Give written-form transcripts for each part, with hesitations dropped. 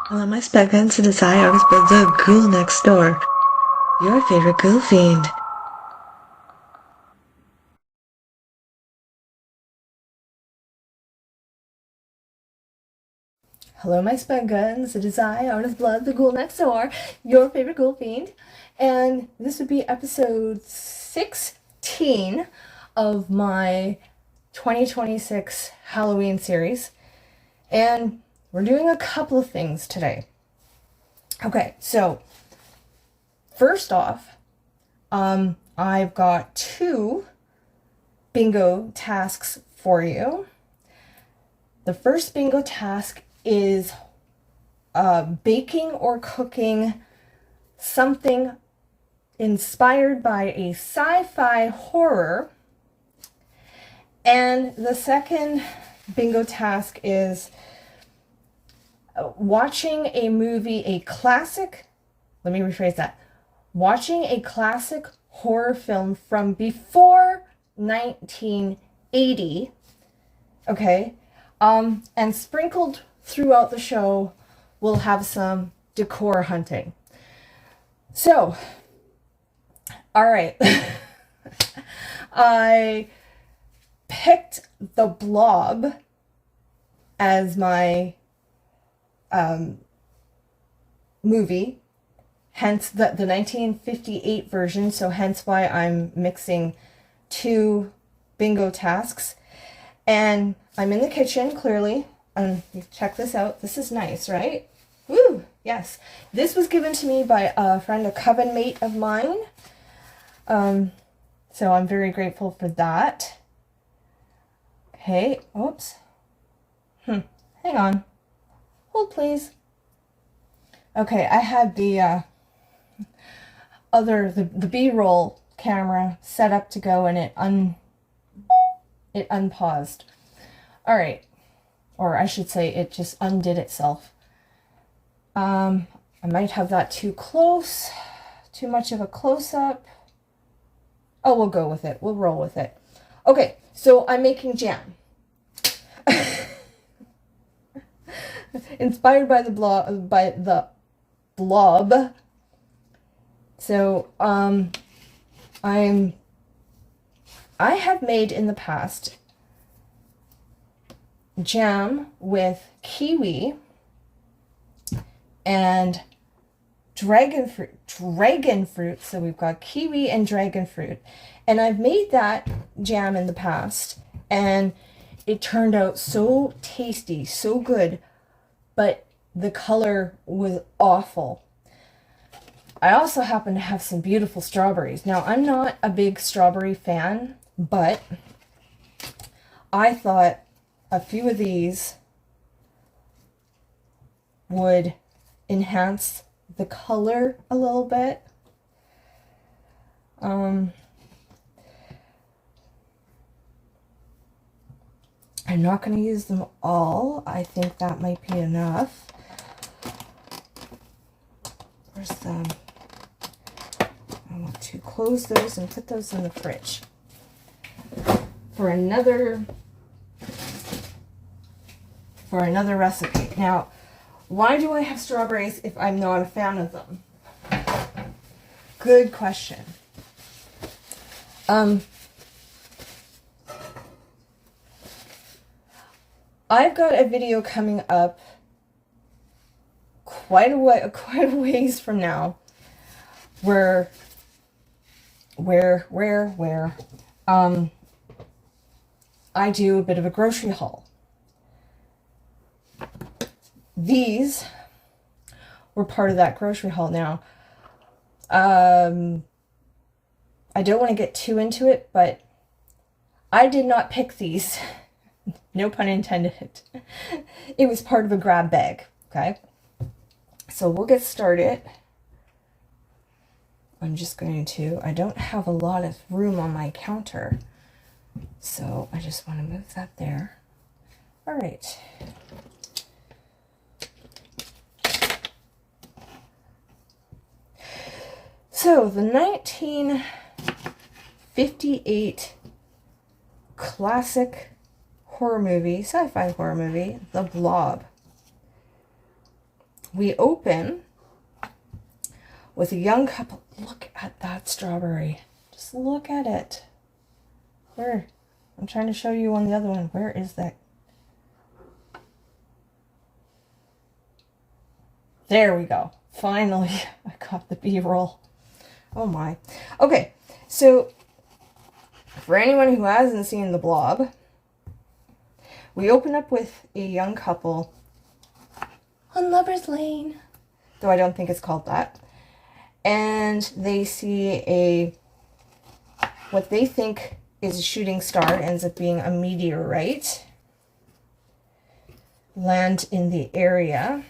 Hello, my spectacles to the side artist, but the ghoul next door. Your favorite ghoul fiend. Hello, my spun guns. It is I, Artist Blob, the ghoul next door, your favorite ghoul fiend. And this would be episode 16 of my 2026 Halloween series. And we're doing a couple of things today. Okay, so first off, I've got two bingo tasks for you. The first bingo task is baking or cooking something inspired by a sci-fi horror. And the second bingo task is watching a movie, let me rephrase that, watching a classic horror film from before 1980, okay, and sprinkled throughout the show, we'll have some decor hunting. So, all right. I picked the Blob as my movie, hence the 1958 version, so hence why I'm mixing two bingo tasks. And I'm in the kitchen, clearly. Check this out. This is nice, right? Woo! Yes. This was given to me by a friend, a coven mate of mine. So I'm very grateful for that. Okay. Oops. Hang on. Hold, please. Okay, I had the the B-roll camera set up to go, and it unpaused. All right. Or I should say it just undid itself. I might have that too close, too much of a close-up. Oh, we'll go with it. We'll roll with it. Okay, so I'm making jam. Inspired by the blob. So, I have made in the past jam with kiwi and dragon fruit. So we've got kiwi and dragon fruit, and I've made that jam in the past, and it turned out so tasty, so good, but the color was awful. I also happen to have some beautiful strawberries. Now, I'm not a big strawberry fan, but I thought a few of these would enhance the color a little bit. I'm not going to use them all. I think that might be enough. Where's the... I want to close those and put those in the fridge for another recipe. Now, why do I have strawberries if I'm not a fan of them? Good question. I've got a video coming up quite a ways from now where I do a bit of a grocery haul. These were part of that grocery haul. Now, I don't want to get too into it, but I did not pick these. No pun intended. It was part of a grab bag, okay? So we'll get started. I'm just going to, I don't have a lot of room on my counter, so I just want to move that there. All right. So the 1958 classic horror movie, sci-fi horror movie, The Blob. we open with a young couple. Look at that strawberry. Just look at it. Where? I'm trying to show you on the other one. Where is that? There we go. Finally, I got the B-roll. Oh my. Okay, so for anyone who hasn't seen the Blob, we open up with a young couple on Lover's Lane, though I don't think it's called that. And they see what they think is a shooting star, ends up being a meteorite, land in the area.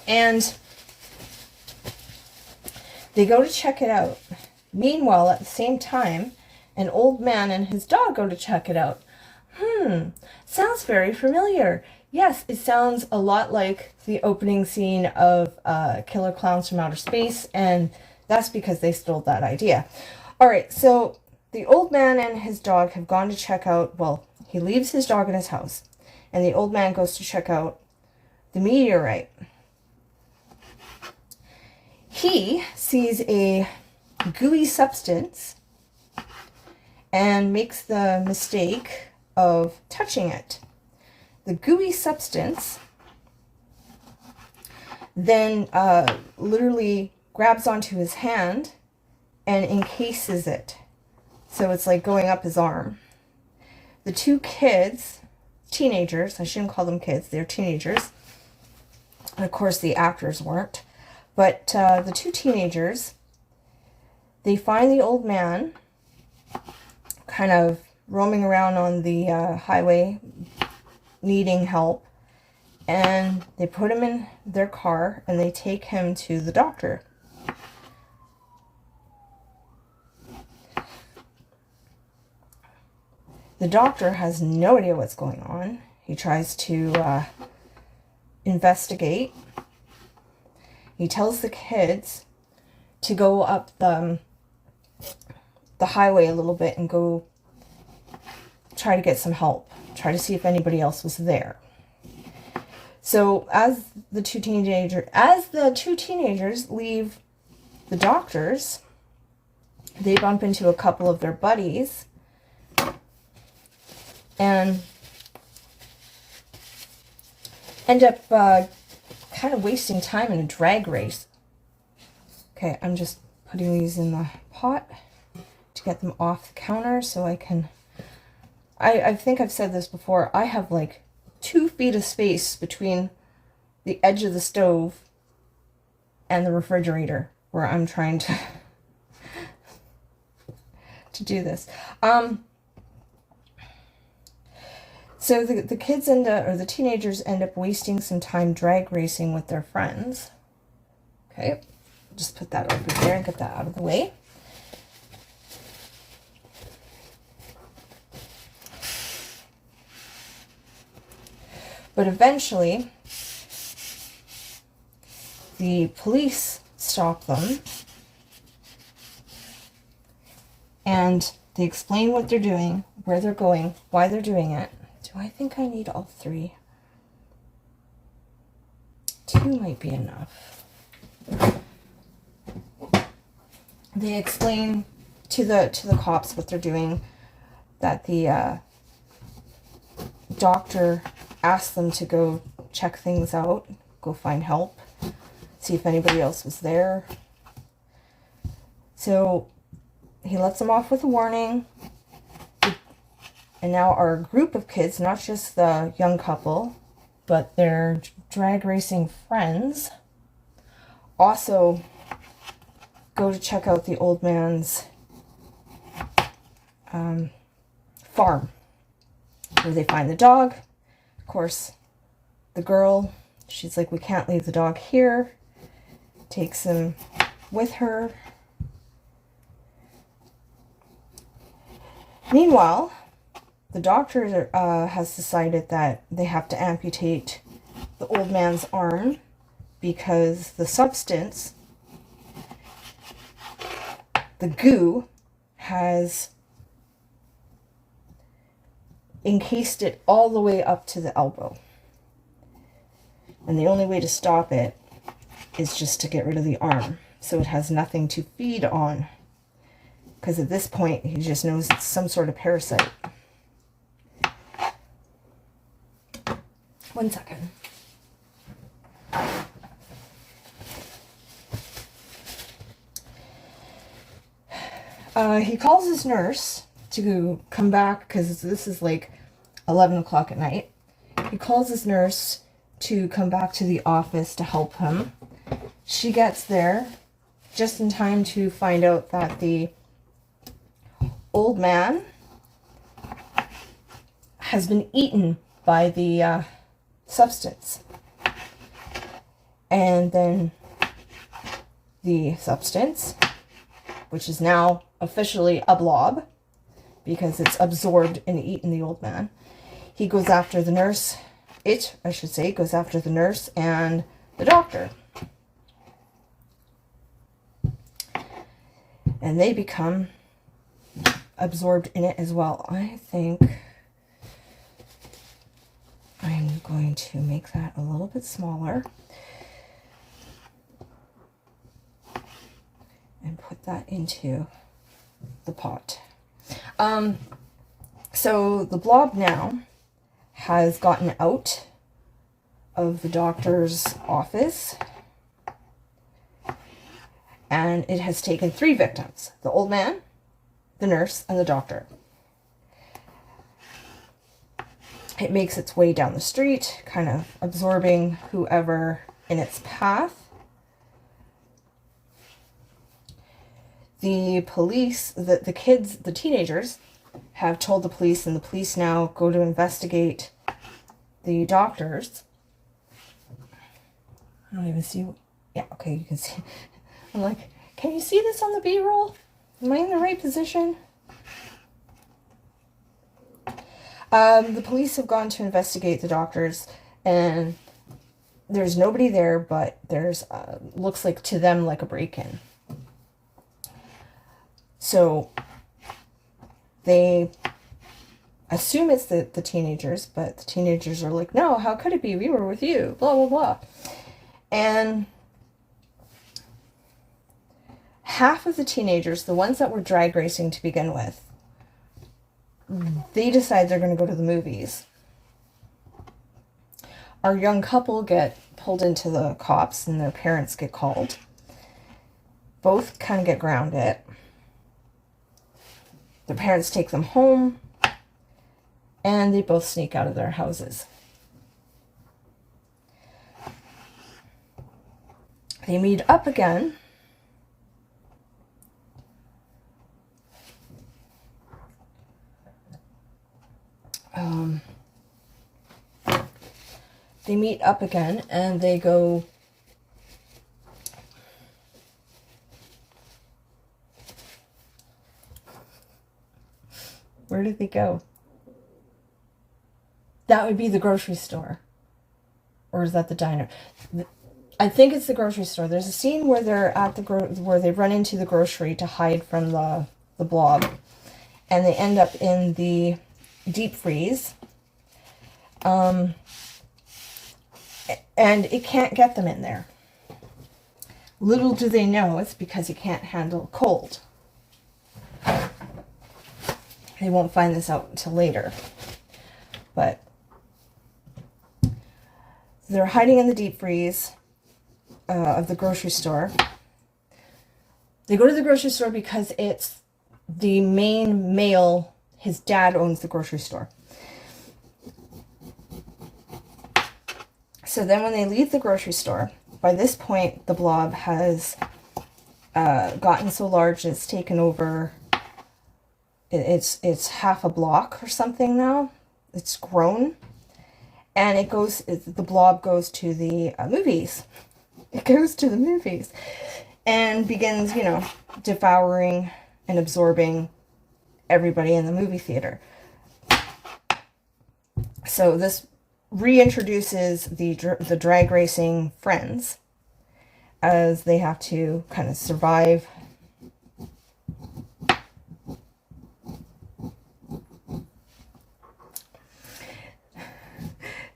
And they go to check it out. Meanwhile, at the same time, an old man and his dog go to check it out. Sounds very familiar. Yes, it sounds a lot like the opening scene of Killer Clowns from Outer Space, and that's because they stole that idea. All right, so the old man and his dog have gone to check out, well, he leaves his dog in his house, and the old man goes to check out the meteorite. He sees a gooey substance and makes the mistake of touching it. The gooey substance then literally grabs onto his hand and encases it. So it's like going up his arm. The two kids, teenagers, I shouldn't call them kids, they're teenagers. And of course the actors weren't. But the two teenagers, they find the old man kind of roaming around on the highway needing help, and they put him in their car and they take him to the doctor. The doctor has no idea what's going on. He tries to investigate. He tells the kids to go up the highway a little bit and go try to get some help. Try to see if anybody else was there. So as the two teenagers leave the doctor's, they bump into a couple of their buddies and end up kind of wasting time in a drag race. Okay, I'm just putting these in the pot to get them off the counter so I can... I think I've said this before. I have like 2 feet of space between the edge of the stove and the refrigerator where I'm trying to do this. So the kids or the teenagers end up wasting some time drag racing with their friends. Okay, just put that over there and get that out of the way. But eventually, the police stop them and they explain what they're doing, where they're going, why they're doing it. Do I think I need all 3? 2 might be enough. They explain to the cops what they're doing, that the doctor asked them to go check things out, go find help, see if anybody else was there. So he lets them off with a warning. And now our group of kids, not just the young couple, but their drag racing friends, also go to check out the old man's farm, where they find the dog. Of course, the girl, she's like, we can't leave the dog here. Takes him with her. Meanwhile, the doctor has decided that they have to amputate the old man's arm because the substance, the goo, has encased it all the way up to the elbow. And the only way to stop it is just to get rid of the arm, so it has nothing to feed on. Because at this point, he just knows it's some sort of parasite. 1 second. He calls his nurse to come back, because this is like 11 o'clock at night. He calls his nurse to come back to the office to help him. She gets there just in time to find out that the old man has been eaten by the substance. And then the substance, which is now officially a blob because it's absorbed and eaten the old man, he goes after the nurse. I should say, goes after the nurse and the doctor. And they become absorbed in it as well. I think I'm going to make that a little bit smaller and put that into the pot. So the blob now has gotten out of the doctor's office, and it has taken 3 victims: the old man, the nurse, and the doctor. It makes its way down the street, kind of absorbing whoever in its path. The police, the kids, the teenagers, have told the police, and the police now go to investigate the doctors. I don't even see. Yeah, okay, you can see. I'm like, can you see this on the B-roll? Am I in the right position? The police have gone to investigate the doctors, and there's nobody there, but there's, looks like to them like a break-in. So they assume it's the teenagers, but the teenagers are like, no, how could it be? We were with you, blah, blah, blah. And half of the teenagers, the ones that were drag racing to begin with, they decide they're going to go to the movies. Our young couple get pulled into the cops, and their parents get called. Both kind of get grounded. Their parents take them home, and they both sneak out of their houses. They meet up again. They meet up again, and they go where did they go? That would be the grocery store. Or is that the diner? I think it's the grocery store. There's a scene where they're at where they run into the grocery to hide from the blob, and they end up in the deep freeze. And it can't get them in there. Little do they know it's because it can't handle cold. They won't find this out until later. But they're hiding in the deep freeze of the grocery store. They go to the grocery store because it's the main male. His dad owns the grocery store. So then when they leave the grocery store, by this point, the blob has gotten so large it's taken over. It's half a block or something now. It's grown. And the blob goes to the movies. It goes to the movies and begins, devouring and absorbing everybody in the movie theater. So this reintroduces the drag racing friends as they have to kind of survive.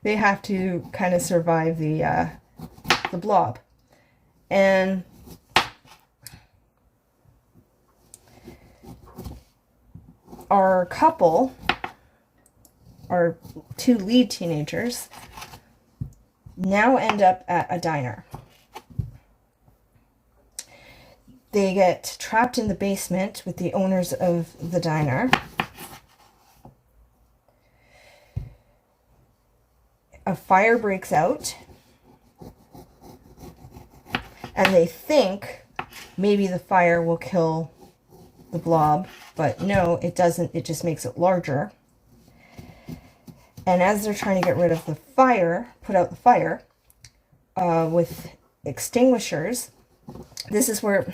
they have to kind of survive the blob. And our couple, our two lead teenagers, now end up at a diner. They get trapped in the basement with the owners of the diner. A fire breaks out, and they think maybe the fire will kill the blob, but no, it doesn't. It just makes it larger. And as they're trying to get rid of the fire, put out the fire with extinguishers, this is where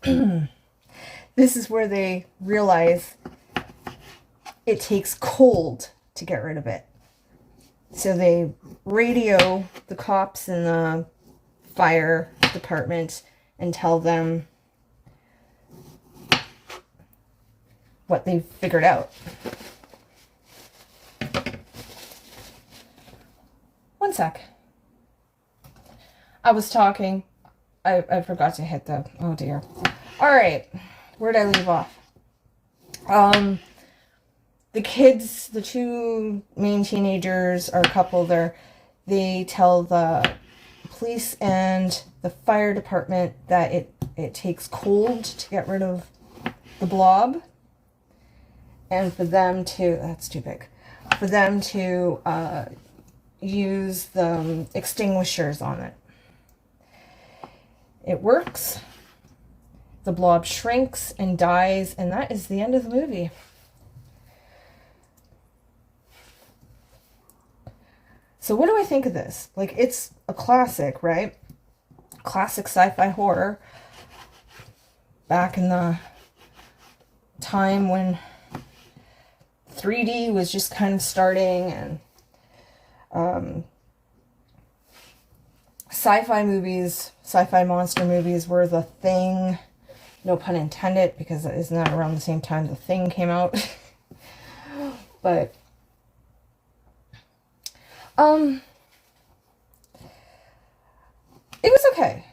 this is where they realize it takes cold to get rid of it. So they radio the cops in the fire department and tell them what they've figured out. One sec. I was talking. I forgot to hit the... Oh dear. Alright. Where'd I leave off? The kids, the two main teenagers are a couple there. They tell the police and the fire department that it takes cold to get rid of the blob. And for them to... That's too big. For them to use the extinguishers on it. It works. The blob shrinks and dies, and that is the end of the movie. So what do I think of this? Like, it's a classic, right? Classic sci-fi horror. Back in the time when 3D was just kind of starting, and sci-fi movies, sci-fi monster movies were the thing. No pun intended, because isn't that around the same time The Thing came out? But it was okay.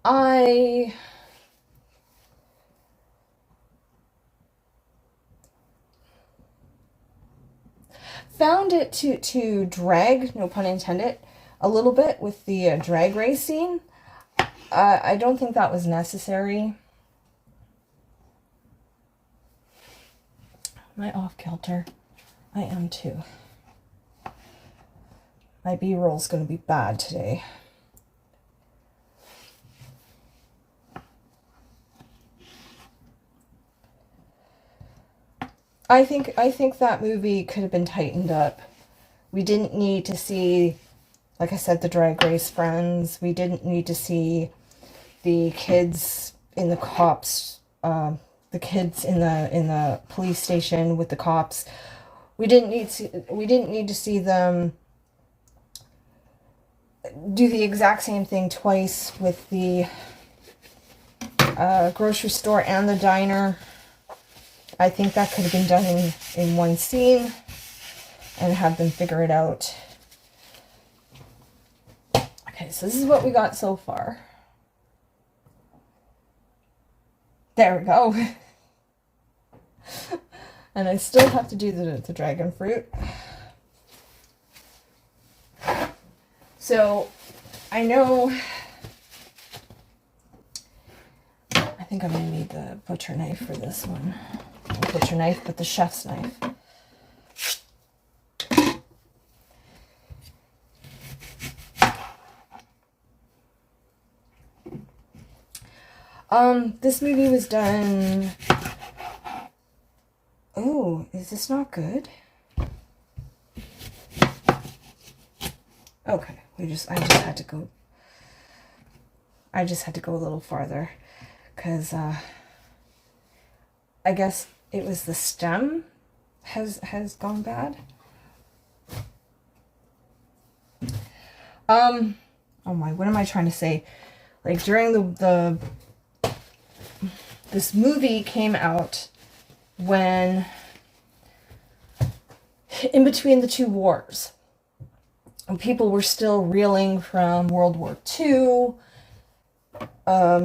I found it to drag, no pun intended, a little bit with the drag race scene. I don't think that was necessary. Am I off kilter? I am too. My B-roll's going to be bad today. I think that movie could have been tightened up. We didn't need to see, like I said, the drag race friends. We didn't need to see the kids in the cops, the kids in the police station with the cops. We didn't need to see them do the exact same thing twice with the grocery store and the diner. I think that could have been done in one scene and have them figure it out. Okay, so this is what we got so far. There we go. And I still have to do the dragon fruit. So, I know... I think I'm going to need the butcher knife for this one. Not the butcher knife, but the chef's knife. This movie was done... Oh, is this not good? Okay, I just had to go a little farther, because I guess it was the stem has gone bad. Oh my, what am I trying to say? Like, during this movie came out when in between the two wars. And people were still reeling from World War II,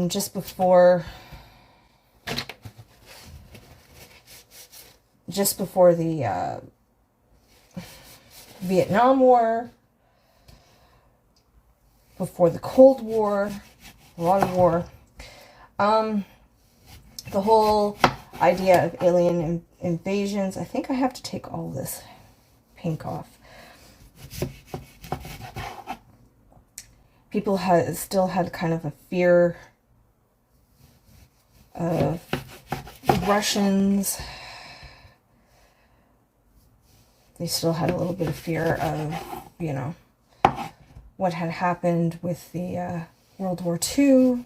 just before the Vietnam War, before the Cold War, a lot of war. The whole idea of alien invasions. I think I have to take all this pink off. People still had kind of a fear of the Russians. They still had a little bit of fear of, you know, what had happened with the World War II.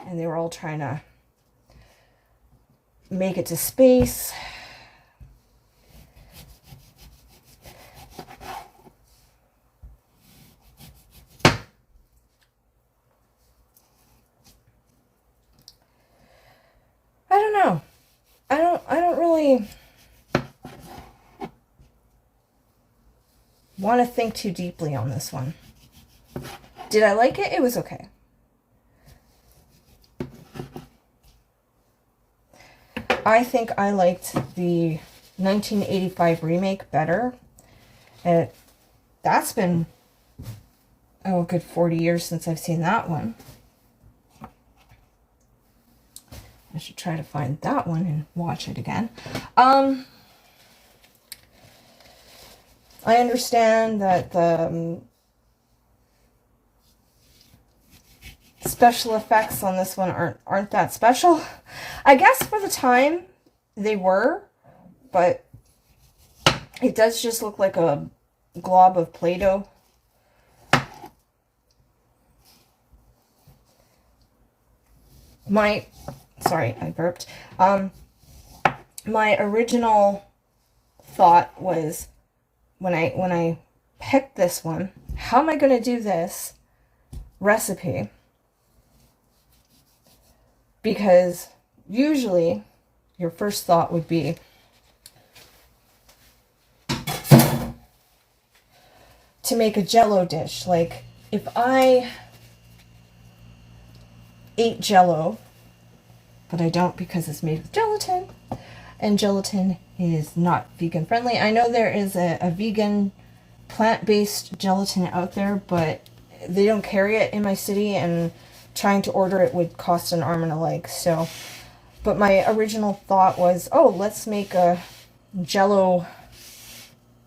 And they were all trying to make it to space. I don't know. I don't really want to think too deeply on this one. Did I like it? It was okay. I think I liked the 1985 remake better. That's been, a good 40 years since I've seen that one. I should try to find that one and watch it again. I understand that the special effects on this one aren't that special. I guess for the time they were, but it does just look like a glob of Play-Doh. Sorry, I burped. My original thought was when I picked this one, how am I going to do this recipe? Because usually your first thought would be to make a Jell-O dish. Like if I ate Jell-O, but I don't because it's made with gelatin, and gelatin is not vegan friendly. I know there is a vegan plant-based gelatin out there, but they don't carry it in my city, and trying to order it would cost an arm and a leg. So, but my original thought was, oh, let's make a Jell-O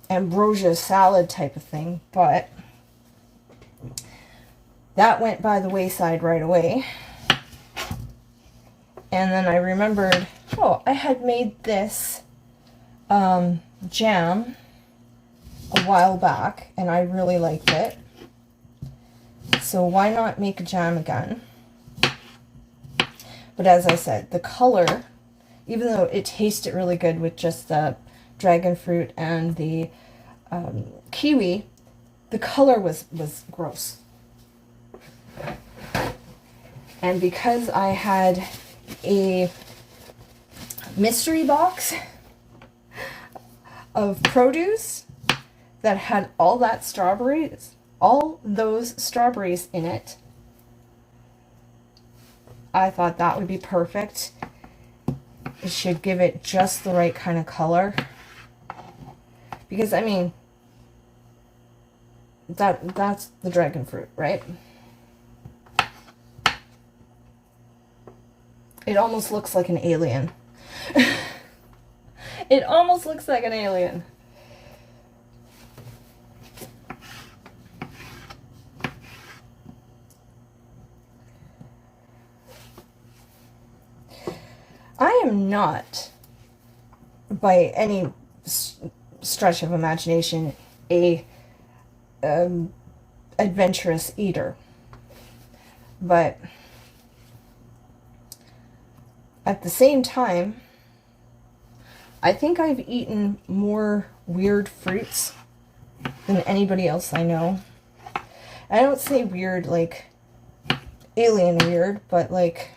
ambrosia salad type of thing, but that went by the wayside right away. And then I remembered, oh, I had made this jam a while back, and I really liked it. So why not make a jam again? But as I said, the color, even though it tasted really good with just the dragon fruit and the kiwi, the color was gross. And because I had a mystery box of produce that had all those strawberries in it, I thought that would be perfect. It should give it just the right kind of color. Because, I mean, that's the dragon fruit, right? It almost looks like an alien. It almost looks like an alien. I am not, by any stretch of imagination, a adventurous eater. But at the same time, I think I've eaten more weird fruits than anybody else I know. I don't say weird like alien weird, but like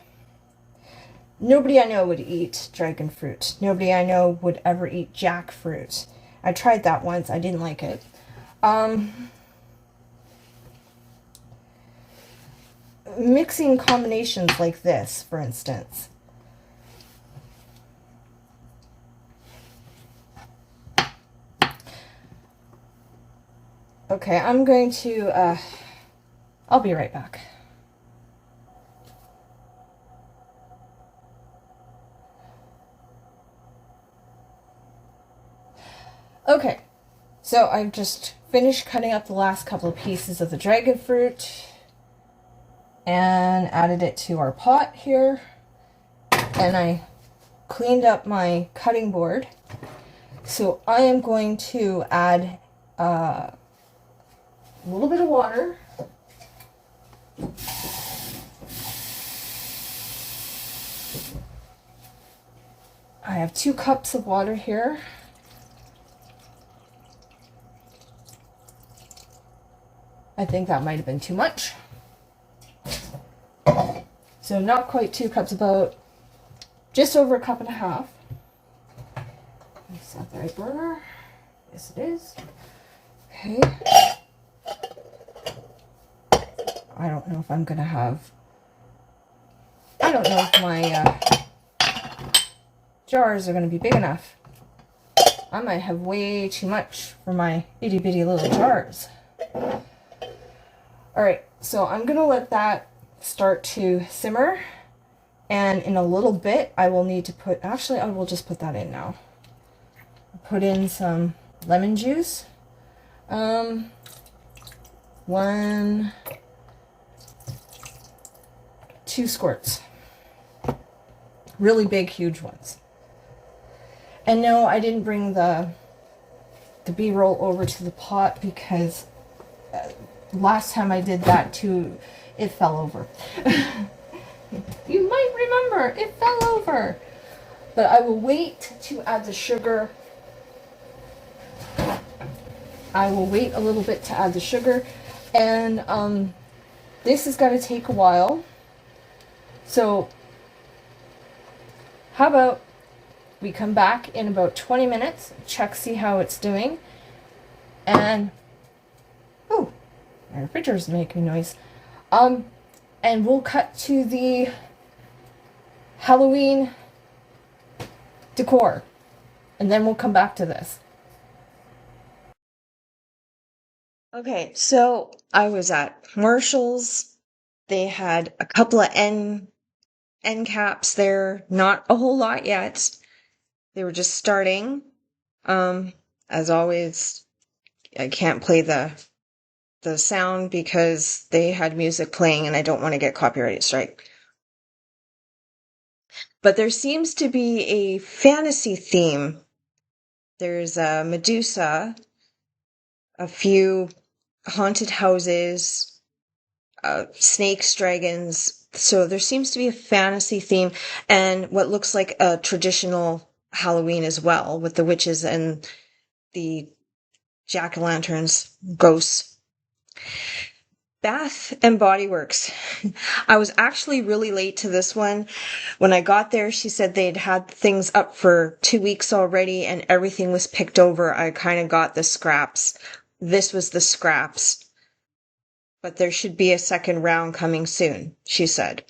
nobody I know would eat dragon fruit. Nobody I know would ever eat jackfruit. I tried that once. I didn't like it. Mixing combinations like this, for instance. Okay, I'm going to, I'll be right back. Okay, so I've just finished cutting up the last couple of pieces of the dragon fruit and added it to our pot here. And I cleaned up my cutting board. So I am going to add a little bit of water. I have 2 cups of water here. I think that might have been too much. So not quite 2 cups, about just over 1.5 cups. Is that the right burner? Yes, it is. Okay. I don't know if I'm gonna have. I don't know if my jars are gonna be big enough. I might have way too much for my itty bitty little jars. Alright, so I'm gonna let that start to simmer, and in a little bit I will need to put, actually I will just put that in now. Put in some lemon juice. 2 squirts. Really big, huge ones. And no, I didn't bring the B-roll over to the pot because last time I did that too, it fell over. You might remember, it fell over. But I will wait to add the sugar. I will wait a little bit to add the sugar. And this is going to take a while. So how about we come back in about 20 minutes, check, see how it's doing. And, oh, my refrigerator's making noise. And we'll cut to the Halloween decor. And then we'll come back to this. Okay, so I was at Marshall's. They had a couple of end caps there, not a whole lot yet. They were just starting. As always, I can't play the sound because they had music playing and I don't want to get copyright strike. But there seems to be a fantasy theme. There's a Medusa, a few haunted houses, snakes, dragons. So there seems to be a fantasy theme and what looks like a traditional Halloween as well, with the witches and the jack-o'-lanterns, ghosts. Bath and Body Works. I was actually really late to this one. When I got there, she said they'd had things up for 2 weeks already and everything was picked over. I kind of got the scraps. This was the scraps. But there should be a second round coming soon, she said.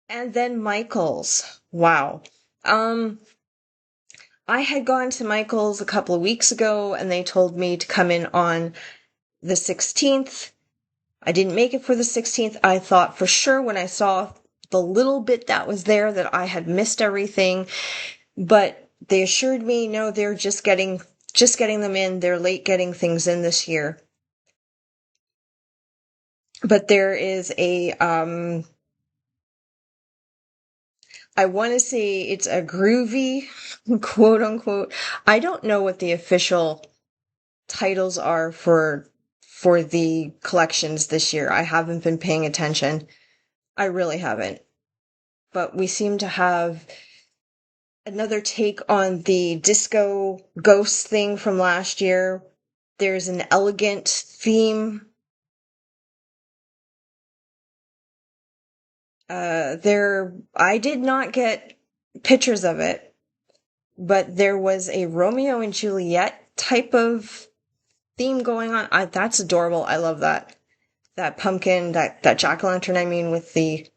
And then Michael's. Wow. I had gone to Michael's a couple of weeks ago and they told me to come in on the 16th. I didn't make it for the 16th. I thought for sure when I saw the little bit that was there that I had missed everything, but they assured me, no, they're just getting them in. They're late getting things in this year. But there is a, I want to say it's a groovy, quote unquote. I don't know what the official titles are for the collections this year. I haven't been paying attention. I really haven't. But we seem to have another take on the disco ghost thing from last year. There's an elegant theme. I did not get pictures of it, but there was a Romeo and Juliet type of theme going on. That's adorable. I love that. That pumpkin, that jack-o'-lantern, I mean, with the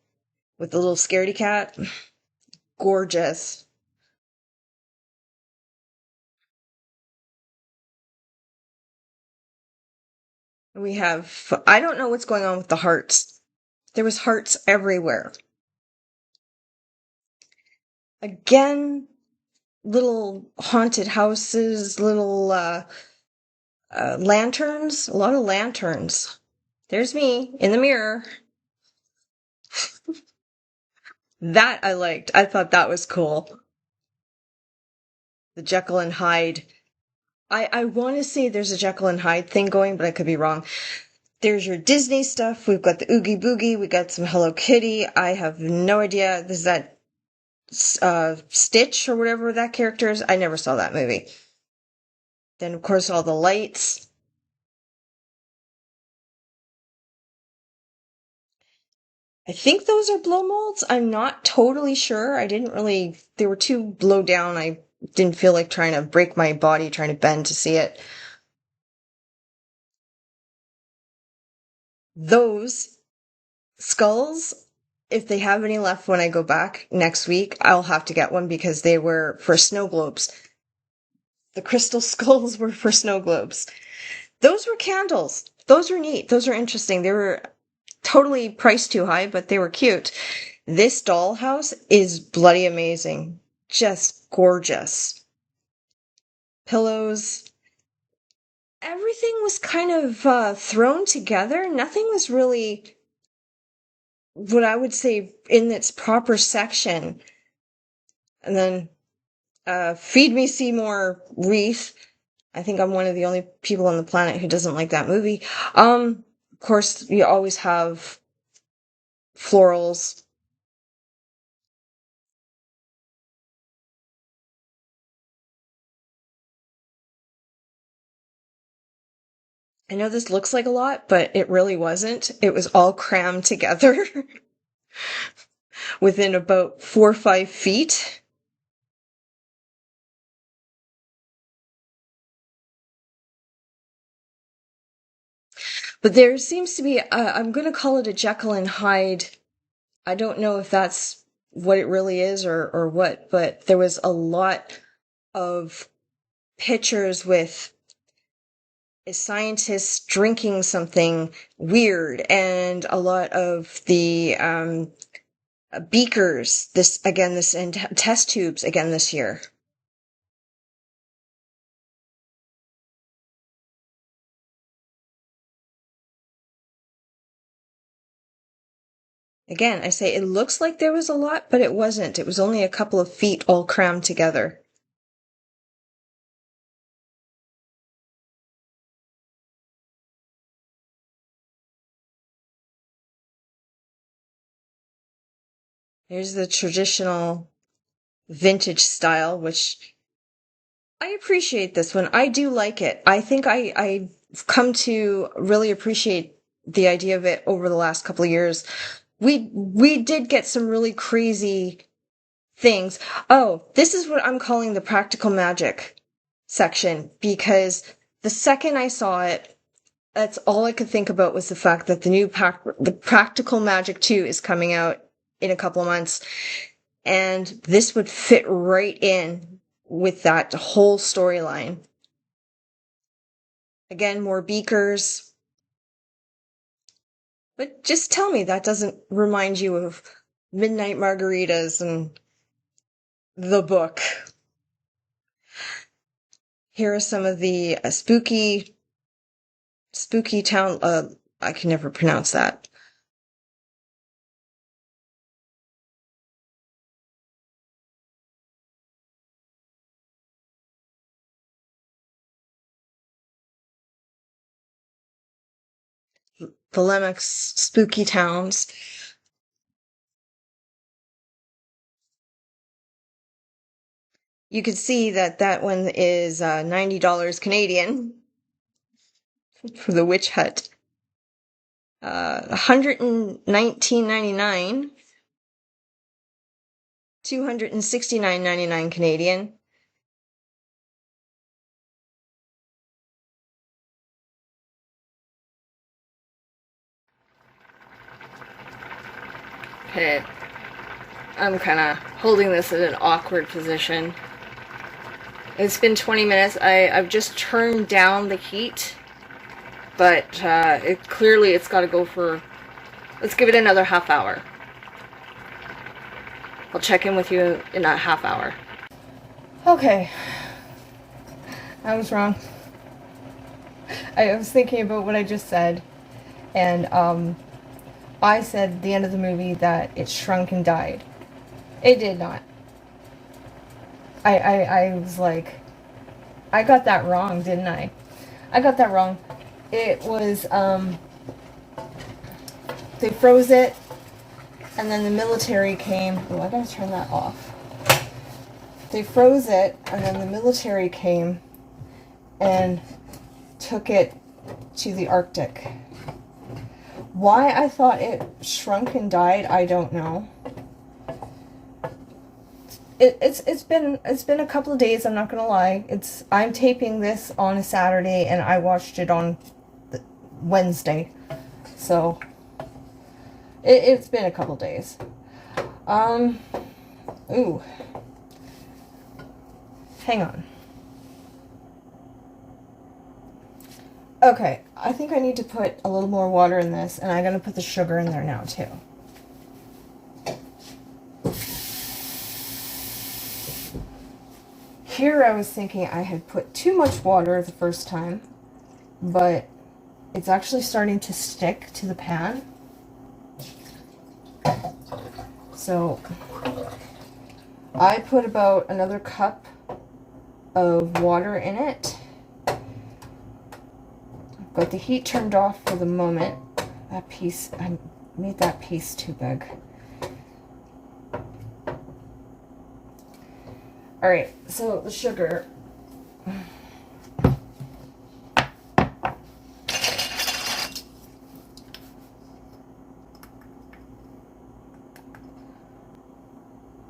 little scaredy cat. Gorgeous. We have, I don't know what's going on with the hearts. There was hearts everywhere. Again, little haunted houses, little lanterns, a lot of lanterns. There's me in the mirror. That I liked. I thought that was cool. The Jekyll and Hyde. I want to say there's a Jekyll and Hyde thing going, but I could be wrong. There's your Disney stuff. We've got the Oogie Boogie. We got some Hello Kitty. I have no idea. Is that Stitch or whatever that character is? I never saw that movie. Then, of course, all the lights. I think those are blow molds. I'm not totally sure. I didn't really, they were too low down. I didn't feel like trying to break my body, trying to bend to see it. Those skulls, if they have any left when I go back next week, I'll have to get one because they were for snow globes. The crystal skulls were for snow globes. Those were candles. Those were neat. Those were interesting. They were totally priced too high, but they were cute. This dollhouse is bloody amazing. Just gorgeous. Pillows. Everything was kind of thrown together. Nothing was really what I would say in its proper section. And then Feed Me Seymour wreath. I think I'm one of the only people on the planet who doesn't like that movie. Of course, you always have florals. I know this looks like a lot, but it really wasn't. It was all crammed together within about 4 or 5 feet. But there seems to be, I'm going to call it a Jekyll and Hyde. I don't know if that's what it really is or what, but there was a lot of pictures with scientists drinking something weird and a lot of the beakers, this again, this and test tubes again this year. Again, I say it looks like there was a lot, but it wasn't. It was only a couple of feet all crammed together. Here's the traditional vintage style, which I appreciate this one. I do like it. I think I've come to really appreciate the idea of it over the last couple of years. We did get some really crazy things. Oh, this is what I'm calling the practical magic section because the second I saw it, that's all I could think about was the fact that the Practical Magic 2 is coming out in a couple of months. And this would fit right in with that whole storyline. Again, more beakers. But just tell me that doesn't remind you of Midnight Margaritas and the book. Here are some of the spooky town, I can never pronounce that. Polemics, spooky towns. You can see that that one is $90 Canadian for the witch hut. $119.99, $269.99 Canadian. Okay, I'm kind of holding this in an awkward position. It's been 20 minutes. I've just turned down the heat, but clearly it's got to go for, let's give it another half hour. I'll check in with you in that half hour. Okay. I was wrong. I was thinking about what I just said, and I said at the end of the movie that it shrunk and died. It did not. I was like, I got that wrong, didn't I? I got that wrong. It was, they froze it, and then the military came. Oh, I gotta turn that off. They froze it, and then the military came and took it to the Arctic. Why I thought it shrunk and died, I don't know. It's been a couple of days, I'm not gonna lie. I'm taping this on a Saturday and I watched it on Wednesday. So it's been a couple of days. Ooh. Hang on. Okay, I think I need to put a little more water in this, and I'm gonna put the sugar in there now too. Here I was thinking I had put too much water the first time, but it's actually starting to stick to the pan. So I put about another cup of water in it. I've got the heat turned off for the moment. That piece, I made that piece too big. Alright, so the sugar.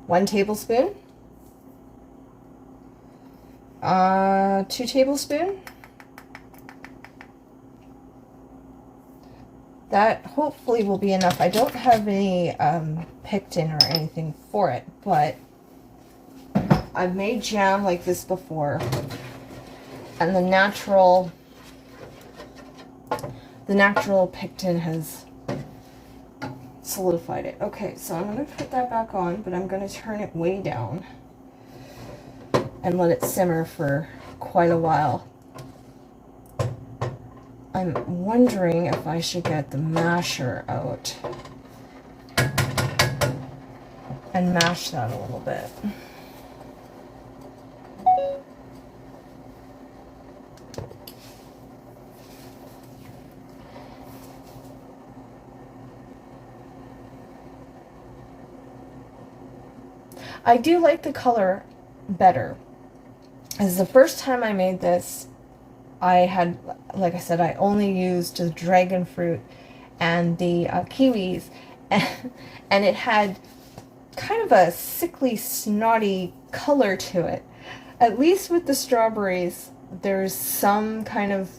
One tablespoon. 2 tablespoons. That hopefully will be enough. I don't have any pectin or anything for it, but I've made jam like this before, and the natural pectin has solidified it. Okay, so I'm going to put that back on, but I'm going to turn it way down and let it simmer for quite a while. I'm wondering if I should get the masher out and mash that a little bit. I do like the color better. As the first time I made this, I had, like I said, I only used the dragon fruit and the kiwis, and it had kind of a sickly, snotty color to it. At least with the strawberries, there's some kind of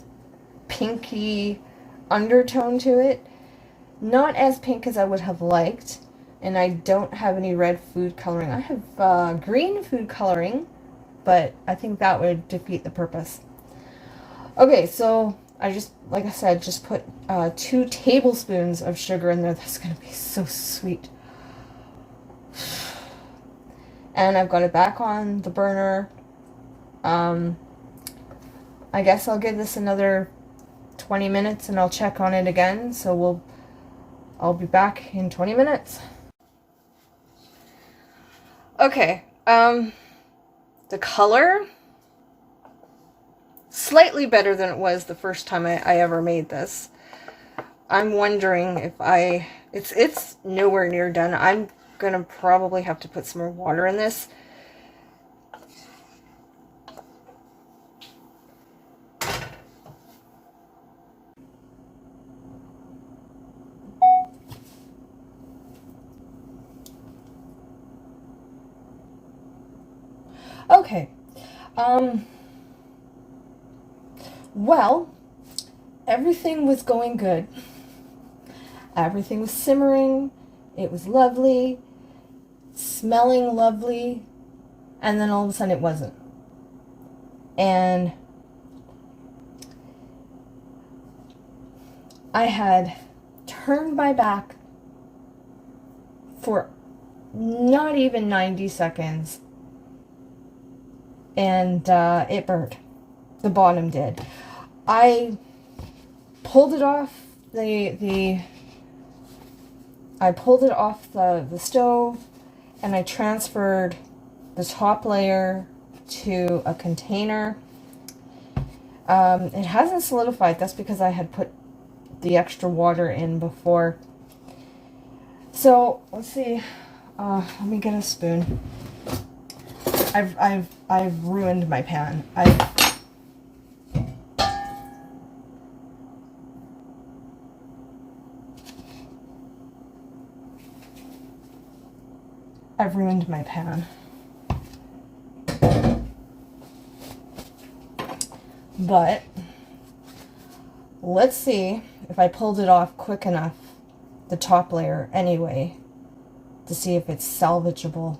pinky undertone to it. Not as pink as I would have liked, and I don't have any red food coloring. I have green food coloring, but I think that would defeat the purpose. Okay, so I just, like I said, just put 2 tablespoons of sugar in there. That's going to be so sweet. And I've got it back on the burner. I guess I'll give this another 20 minutes and I'll check on it again. So I'll be back in 20 minutes. Okay, the color, slightly better than it was the first time I ever made this. I'm wondering if it's nowhere near done. I'm gonna probably have to put some more water in this. Okay, well, everything was going good. Everything was simmering. It was lovely, smelling lovely, and then all of a sudden it wasn't. And I had turned my back for not even 90 seconds, and it burned. The bottom did. I pulled it off the stove, and I transferred the top layer to a container. It hasn't solidified. That's because I had put the extra water in before. So let's see. Let me get a spoon. I've ruined my pan. I've ruined my pan. But let's see if I pulled it off quick enough, the top layer anyway, to see if it's salvageable.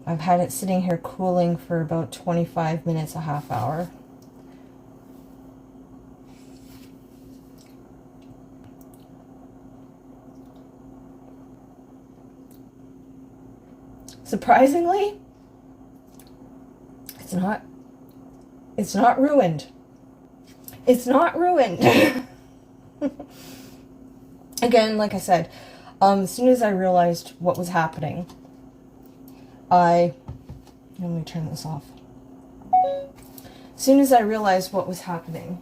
I've had it sitting here cooling for about 25 minutes, a half hour. Surprisingly, it's not ruined. It's not ruined. Again, like I said, as soon as I realized what was happening, let me turn this off. As soon as I realized what was happening,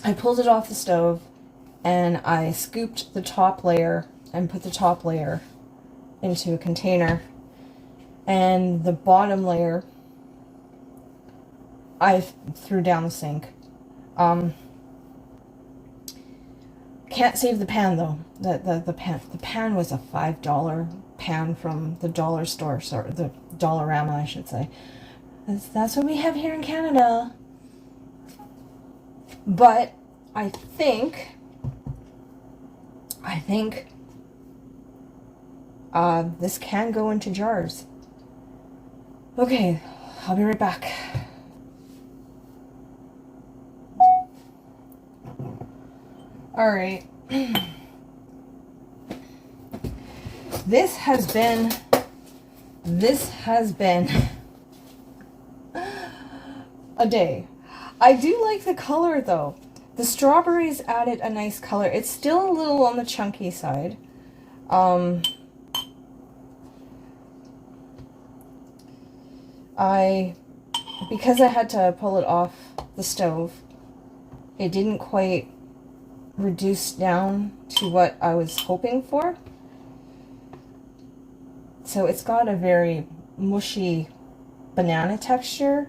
I pulled it off the stove and I scooped the top layer and put the top layer into a container, and the bottom layer I threw down the sink. Can't save the pan though. The pan was a $5 pan from the dollar store, sorry, the Dollarama, I should say. That's what we have here in Canada. But I think this can go into jars. Okay, I'll be right back. All right. This has been a day. I do like the color though. The strawberries added a nice color. It's still a little on the chunky side. Because I had to pull it off the stove, it didn't quite reduce down to what I was hoping for. So it's got a very mushy banana texture.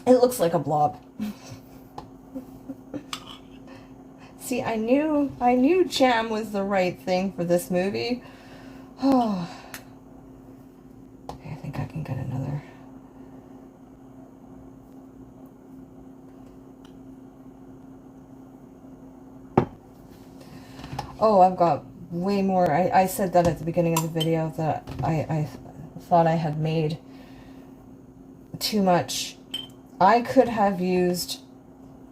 It looks like a blob. See, I knew jam was the right thing for this movie. Oh. Okay, I think I can get another. Oh, I've got way more. I said that at the beginning of the video that I thought I had made too much. I could have used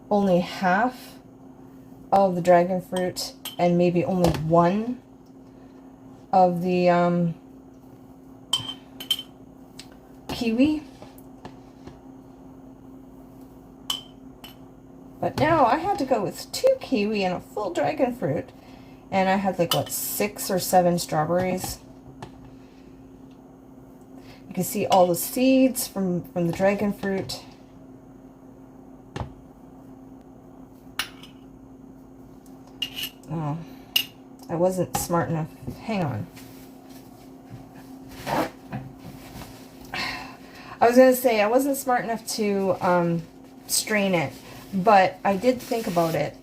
only half of the dragon fruit and maybe only one of the kiwi. But now I had to go with 2 kiwi and a full dragon fruit. And I had like, what, 6 or 7 strawberries. You can see all the seeds from the dragon fruit. Oh, I wasn't smart enough. Hang on. I was going to say I wasn't smart enough to strain it, but I did think about it.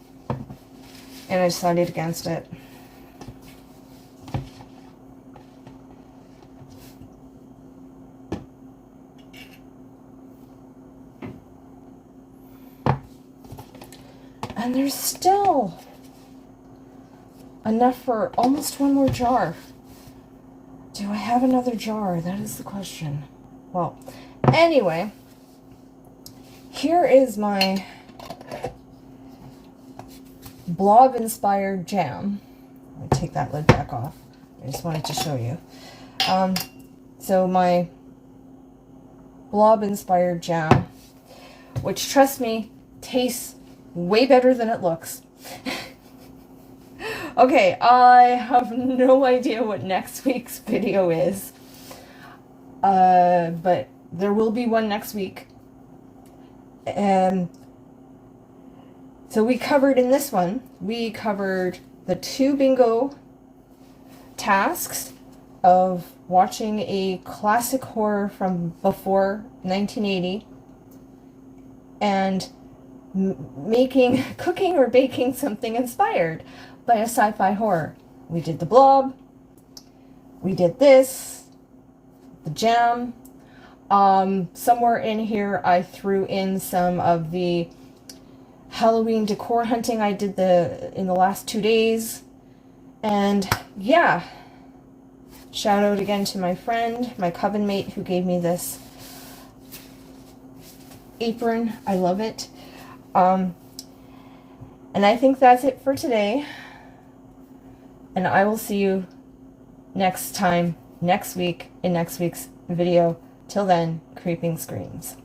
and I decided against it. And there's still enough for almost one more jar. Do I have another jar? That is the question. Well, anyway, here is my Blob inspired jam. Let me take that lid back off. I just wanted to show you. So my Blob inspired jam, which, trust me, tastes way better than it looks. Okay, I have no idea what next week's video is, but there will be one next week. And so we covered in this one, we covered the 2 bingo tasks of watching a classic horror from before 1980 and cooking or baking something inspired by a sci-fi horror. We did the Blob, we did this, the jam. Somewhere in here I threw in some of the Hallowe'en Decor Hunting I did in the last 2 days. And yeah, shout out again to my friend, my coven mate, who gave me this apron. I love it. And I think that's it for today. And I will see you next time, next week, in next week's video. Till then, creeping screams.